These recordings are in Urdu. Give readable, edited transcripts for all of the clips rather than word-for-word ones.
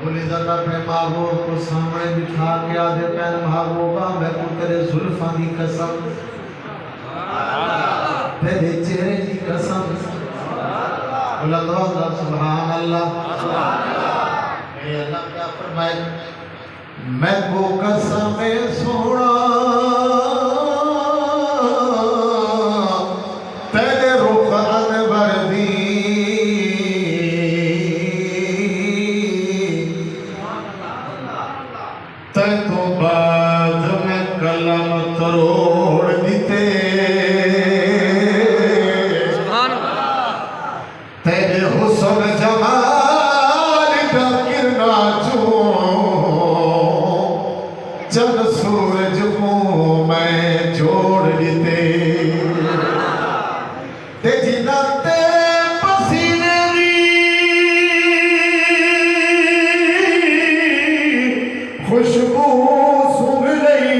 العزت اپنے محبوب کو سامنے بٹھا کے آدھے پہن محبوبہ میں کو تیرے زلفاں دی قسم تیرے چہرے دی قسم اللہ سبحان اللہ میرے اللہ کیا فرمائے میں کو قسم سوڑا تیرے رخ انور دی تے تو بعد میں کلم تروڑ دیتے تیرے حسن جمال کا کرنا چند سورج کو میں جوڑ لیتے تے جناتے پسینے دی خوشبو سن لئی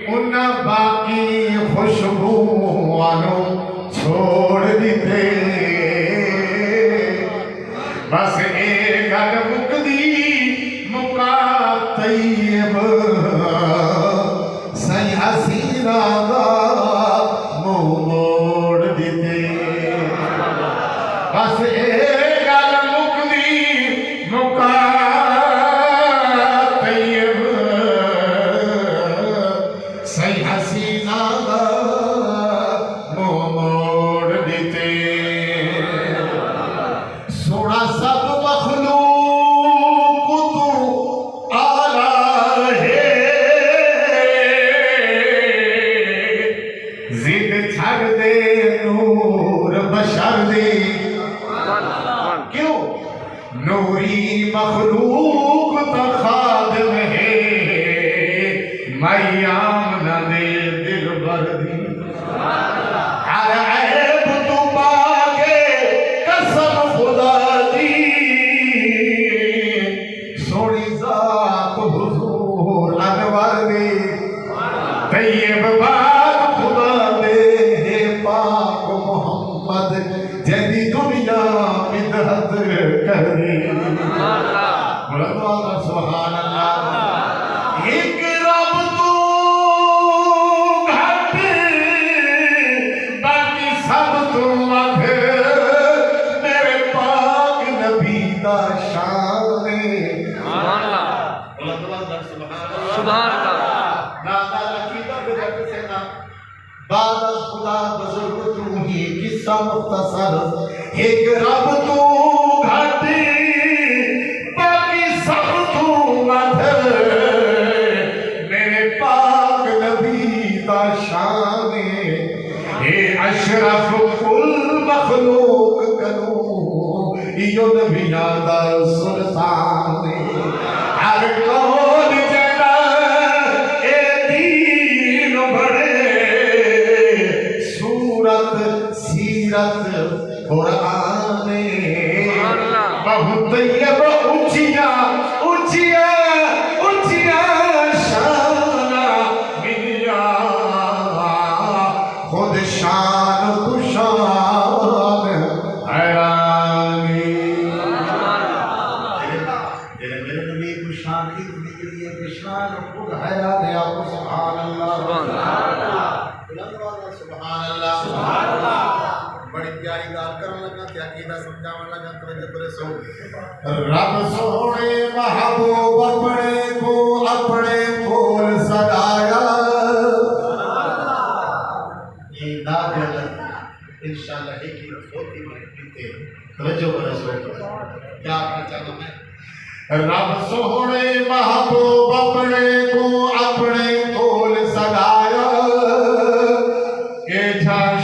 انہاں باقی خوشبو آنوں چھوڑ دیتے بس ایک گل مکدی مکا طیب سی حسینہ دا منہ موڑ دیتے بس ایک گل مکدی مکا طیب سی حسینہ دا منہ موڑ دیتے سونا سب مخلوق تو آلہ ہے زد چھڑ دے نور بشر دے کیوں نوری مخلوق تا خادم ہے میام نہ دے دل بردی ہر عیب تو پاکے قسم خدا دی سوڑی ذات حضور انور دی طیب بات خدا دے پاک محمد جدی دنیا مدحت کری بلند اللہ سبحان اللہ ایک رب تو گھٹ باقی سب تو مدھ میرے پاک نبی دا شان سبحان اللہ نادا عقیدہ بدر سے نا بعد از خدا بزرگ تو ہی قصہ مختصر ایک رب تو گھٹ باقی سب تو مدھ میرے پاک نبی دا شان اے اشرف کل مخلوق کنو ایو نبیاں دا سلطان ہر کون جنا اے دین بڑے سورت سیرت قرآن بہت طیب اونچیاں اونچیاں اونچیاں شانہ ملیا خود شان تو شان حیرانی میرے نبی کو شان اتنی کے لیے کہ شان خود حیران ہے آپ سبحان اللہ سبحان اللہ بڑی پیاری گال کرنے لگا کہ عقیدہ سمجھانے لگا توجہ کرے سو رب سونے محبوب اپنے کو اپنے پھول سجایا یہ نادر انشاءاللہ ایک ہی ہوتی ہے توجہ کرے سو کیا آپ چاہتا میں رب سونے محبوب اپنے کو اپنے پھول سجایا کہ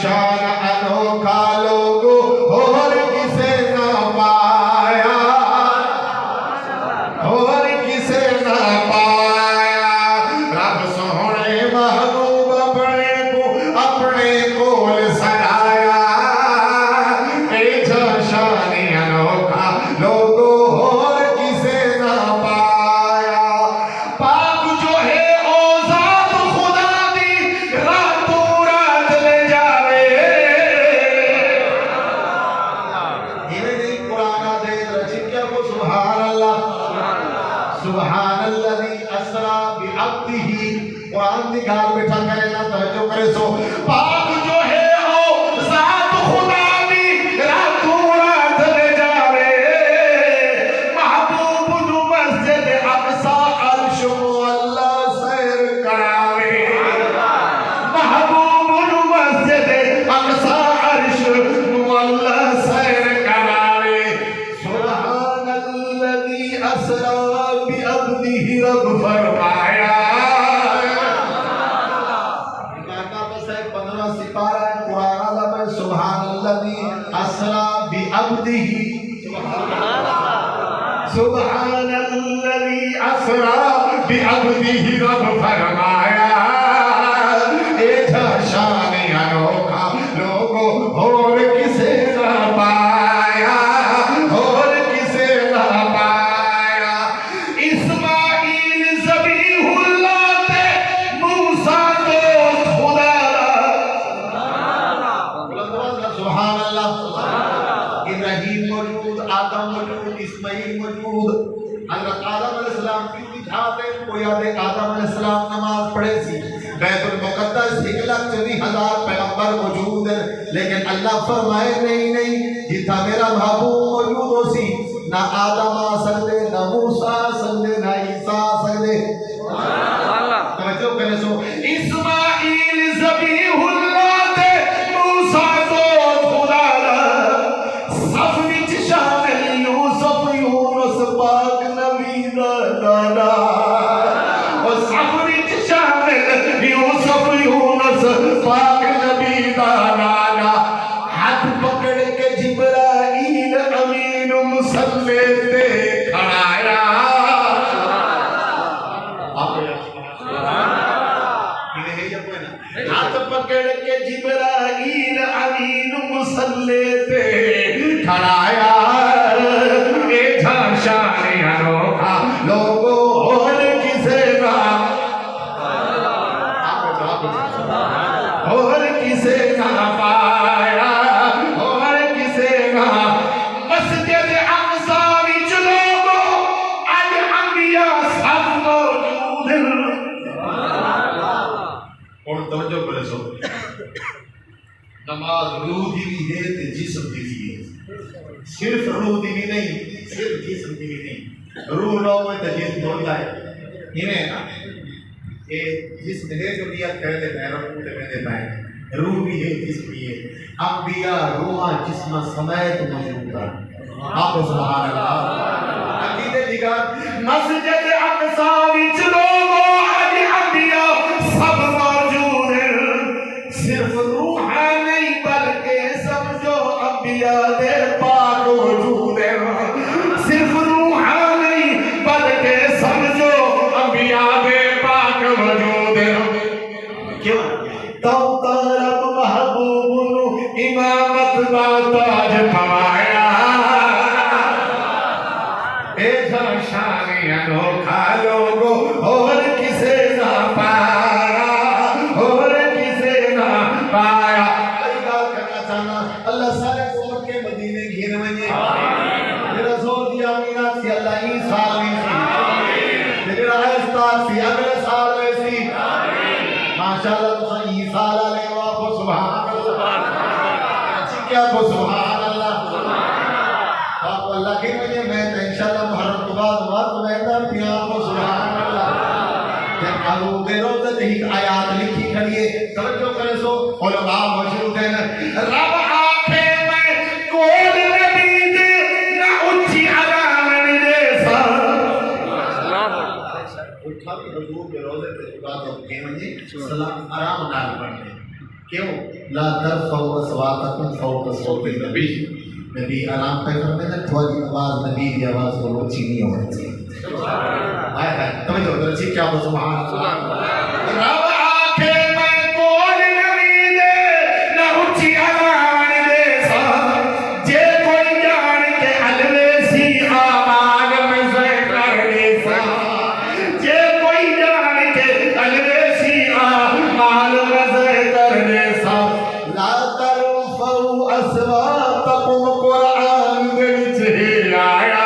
شان انوکھا لوگو اور کسے نہ پایا اور کسے نہ پایا رب سونے محبوب اپنے کو اپنے کول سجایا اے شان انوکھا لوگو اور کسے نہ پایا پاک جو ہے او ذات خدا سبحان اللہ سبحان الذی اسرا بعبدہ قرآن دی گال بیٹھا کرے نا توجہ کرے سو پاک جو ہے او ذات خدا دی راتوں رات لے جاوے محبوب نو مسجد اقصی عرش کو اللہ سیر کراوے محبوب نو مسجد اقصی عرش کو اللہ سیر کراوے سبحان الذی اسرا بعبدہ رب فرمایا سبحان الذی اسرا بعبدہ سبحان الذی اسرا بعبدہ رب فرمایا اے تھا شان انوکھا لوگوں اور کسے نہ پایا اور کسے نہ پایا اسماعیل ذبیح اللہ تے موسیٰ دوست خدا سبحان اللہ ابراہیم موجود آدم موجود اسماعیل موجود حضرت آدم علیہ السلام کیوں بھی جھاتے کوئی آدھے آدم علیہ السلام نماز پڑھے سی بیت المقدس 1,24,000 پیغمبر موجود ہیں لیکن اللہ فرمائے نہیں جتھا میرا محبوب موجود ہو سی نہ آدم آ سکتے نہ موسیٰ آ سکتے نہ عیسیٰ آ سکتے توجہ کرے سو اسماعیل ذبیح اللہ تے موسیٰ دوست خدا صف وچ شامل یوسف یونس پاک نبی دا دادا اور صف وچ شامل یوسف یونس پاک نبی دا دادا ہاتھ پکڑ کے جبرائیل امین مصلی تے کھڑایا ہاتھ پکڑ کے جبرائیل امین مصلی تے کھڑایا اے تھا شان انوکھا لوگوں اور کسے نہ اور کسے نہ پایا اور کسے نہ مسجد اقصی وچ لوگوں اج انبیاء سب موجود ہیں اور توجہ کرے سو نماز روح دی بھی ہے تے جسم دی بھی ہے صرف روح دی بھی نہیں صرف جسم دی بھی نہیں روح نہ ہوئے تے جسم ہو جائے انہیں نا یہ جسم ہے جو نیت کر دیتا ہے رکوع تے میں دیتا ہے روح بھی ہے جسم بھی ہے انبیاء روح جسم سمیت موجود ہیں آپ سبحان اللہ عقیدے دیگر مسجد اقصی وچ لوگوں اج انبیاء سب موجود ہیں صرف روح نہیں بلکہ سمجھو انبیاء دے پاک وجود ہیں صرف روح نہیں بلکہ سمجھو انبیاء دے پاک وجود ہیں کیوں تو رب محبوب نو امامت دا تاج پوایا اے تھا شان انوکھا لوگوں اور کسے نہ پایا اور کسے نہ پایا اللہ سارے قوم کے مدینے گھیر ونجے میرا زور دیا میرا سی اللہ ہی سال میں سی میرا احسان سی اگلے سال میں سی ماشاءاللہ تو ہی سال علیہ وآلہ سبحان اللہ اچھی کیا تو سبحان اللہ آپ اللہ گھر ونجے میں تو انشاءاللہ محرم کو بعد وقت ویدہ پیا کو سبحان اللہ جب آلو دے روزے تے ایک آیات لکھی کھڑیے توجہ کرے سو علماء موجود ہیں رب آنکھیں میں کول نبی دے نہ اچھی علامن دے سا اٹھا بھی حضور کے روزے تے خدا تو کہیں سلام آرام نال پڑھتے کیوں لا ترفعوا اصواتکم فوق صوت النبی نبی آرام پہ کرتے ہیں تھوڑی آواز نبی کی آواز کو اونچی نہیں ہوتی توجہ کرے سی کیا وہ سبحان اللہ رب آنکھیں میں کول نبی دے نہ اچھی علامن دے سا جے کوئی جان کے علوے سی آمان میں سے کرنے سا جے کوئی جان کے علوے سی آمان میں سے کرنے سا لا ترفعوا اصواتکم قرآن دے وچ آیا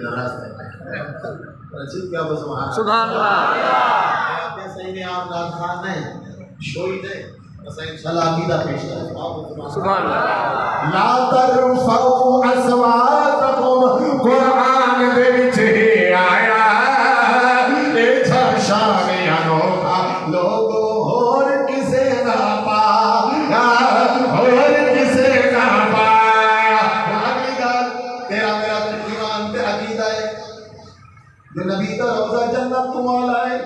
راستہ رسول کیا بس وہاں سبحان اللہ آپ صحیح نے آپ نام خان نہیں شوئی نہیں بس انشاءاللہ عقیدہ پیش کریں سبحان اللہ لا ترفعوا اصواتکم قرآن دے وچ آیا اے شان انوکھا لوگو ہور کسے نہ پایا ہور کسے نہ پایا اگلی گل تیرا میرا ایمان تے عقیدہ ہے جو نبی کا روضہ جنت تو والا ہے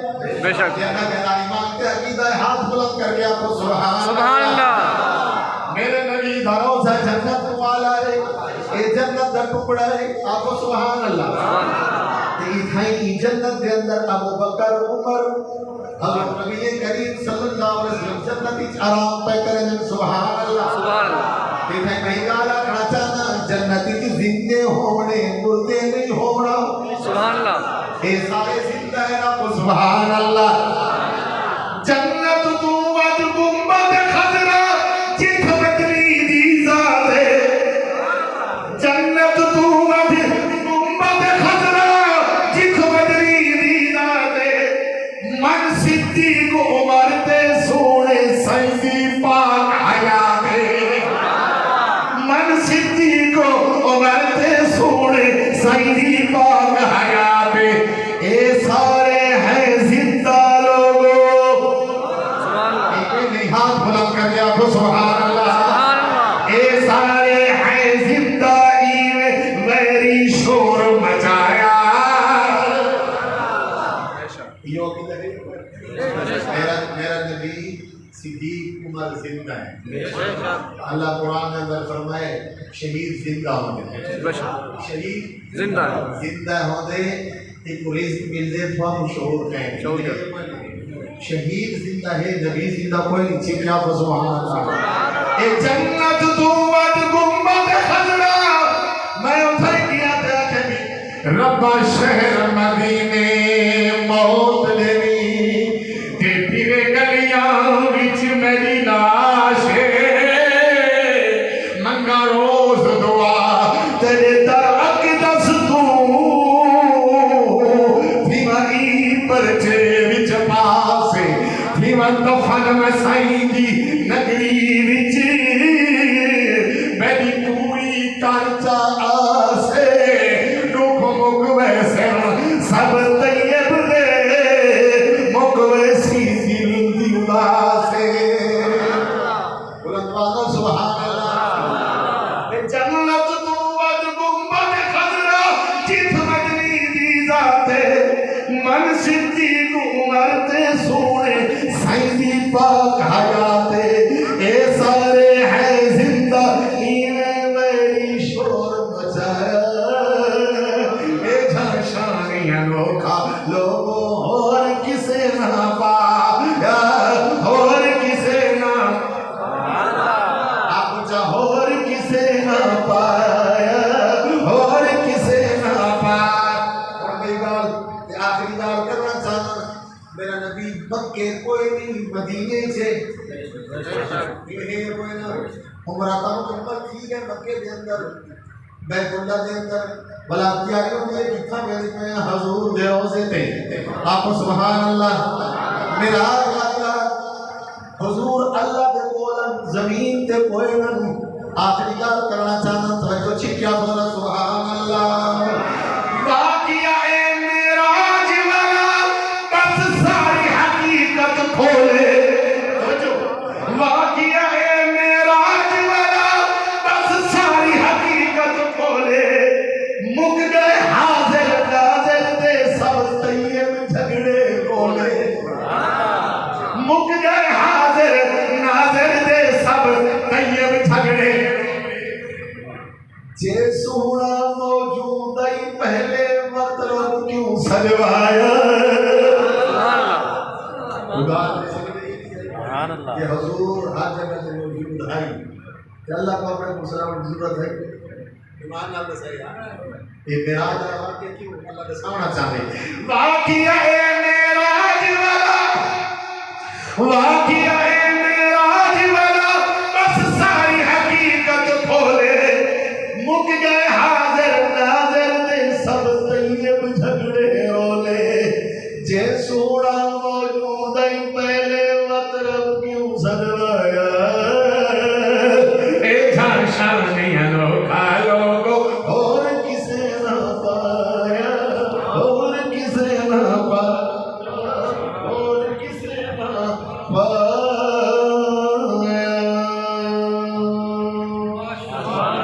بے شک میرا ایمان تے عقیدہ ہے ہاتھ بلند کر کے آپ کو سبحان اللہ میرے نبی دا روضہ جنت والا ہے یہ جنت دا ٹکڑا ہے آپ کو سبحان اللہ یہ جنت کے اندر ابو بکر عمر حضرت نبی کریم صلی اللہ علیہ وسلم جنت وچ آرام پہ کریں سبحان اللہ سبحان اللہ یہ میں گالا کھاچانا جنت وچ زندے ہونے مردے نہیں ہونا سبحان اللہ اے سارے زندہ ہیں آپ کو سبحان اللہ جنت تو ود گنبد خضرا جت بدری دی ذات ہے جنت تو ود گنبد خضرا جت بدری دی ذات ہے من صدیق عمر تے سونے سیدی پاک حیات ہے من صدیق عمر تے سونے سیدی پاک حیات ہے اے سارے ہیں زندہ ہاتھ بلند کر دیا کو سبحان اللہ اے سارے ہیں زندگی میں میری شور مچایا میرا نبی صدیق عمر زندہ ہے اللہ قرآن میں اندر فرمائے شہید زندہ ہونے شہید زندہ ہونے ایک رزق مل دے تو ہم شعور کہیں شہید زندہ ہے نبی زندہ کوئی نہیں چکیا کو سبحان اللہ اے جنت تو ود گنبد خضرا میں اتھر کیا تھا کہ رب شہر مدینے موت دینی تے پھرے گلیاں وچ میری لاش منگا روز دعا تیرے در اقدس تو تیماری پرچے وچ پاسے تیمن دفن میں سائیدی نگری وچ میری پوری کارچا آسے رکھ مک ویسے سب طیب دے مک ویسی دل دیولا سے بلند بازو سبحان اللہ جنت تو ود گنبد خضرا جت مدنی دی ذات من صدیق عمر تے سونے سیدی پاک حیات اے سارے ہیں زندہ میں میری شور مچایا اے جھاشانی انوکھا لوگوں اور کسے نہ پایا اور کسے نہ آپ چاہو اور کسے نہ پایا اور کسے نہ پایا اور میری گال آخری گال کرنا چاہنا میرا نبی مکے کوئی نہیں مدینے سے عمرہ کا مکمل ٹھیک ہے مکے دے اندر بیت اللہ دے اندر بلا تیاریوں میں کتنا میرے میں حضور دے روزے تھے آپ سبحان اللہ میرا حضور اللہ دے بولن زمین تے کوئی نہ آخری گال کرنا چاہنا توجہ چھکیا بولا سبحان اللہ واقعہ معراج والا بس ساری حقیقت کھولے واقعہ معراج والا بس ساری حقیقت کھولے مک گئے حاضر ناظر دے سب طیب جھگڑے کھولے مک گئے حاضر ناظر دے سب طیب جھگڑے جے سونا موجود ہی پہلے مطلب کیوں سجوایا سبحان اللہ یہ حضور ہر جگہ سے موجود ہے کہ اللہ کو اپنے مسلمان کی ضرورت ہے ایمان اللہ صحیح یہ معراج والا واقعہ کیوں اللہ دسانا چاہتے واقعہ معراج والا واقعہ